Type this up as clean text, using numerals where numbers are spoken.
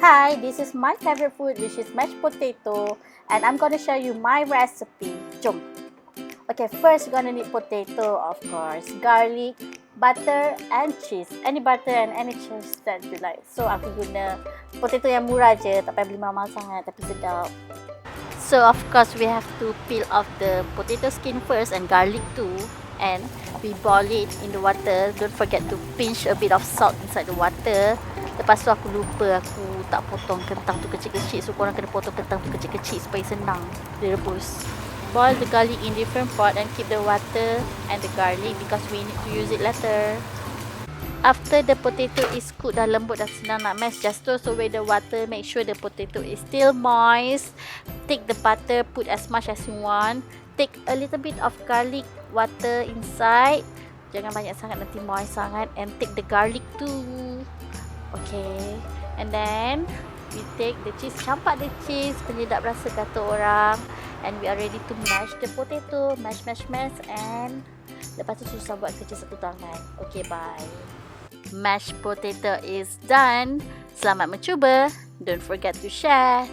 Hi, this is my favorite food, which is mashed potato, and I'm gonna show you my recipe. Jom. Okay, first you're gonna need potato, of course, garlic, butter, and cheese. Any butter and any cheese that you like. So aku guna potato yang murah je, tak payah beli mahal-mahal sangat, tapi sedap. So of course we have to peel off the potato skin first and garlic too, and we boil it in the water. Don't forget to pinch a bit of salt inside the water. Lepas tu aku lupa aku tak potong kentang tu kecil-kecil, so korang kena potong kentang tu kecil-kecil supaya senang direbus. Boil the garlic in different pot and keep the water and the garlic because we need to use it later. After the potato is cooked, dah lembut, dah senang nak mash, just throw away the water. Make sure the potato is still moist. Take the butter, put as much as you want. Take a little bit of garlic water inside. Jangan banyak sangat, nanti moist sangat. And take the garlic too. Okay, and then we take the cheese, campak the cheese, penyedap rasa kata orang, and we are ready to mash the potato. Mash, and lepas tu susah buat kerja satu tangan. Okay, bye. Mashed potato is done. Selamat mencuba. Don't forget to share.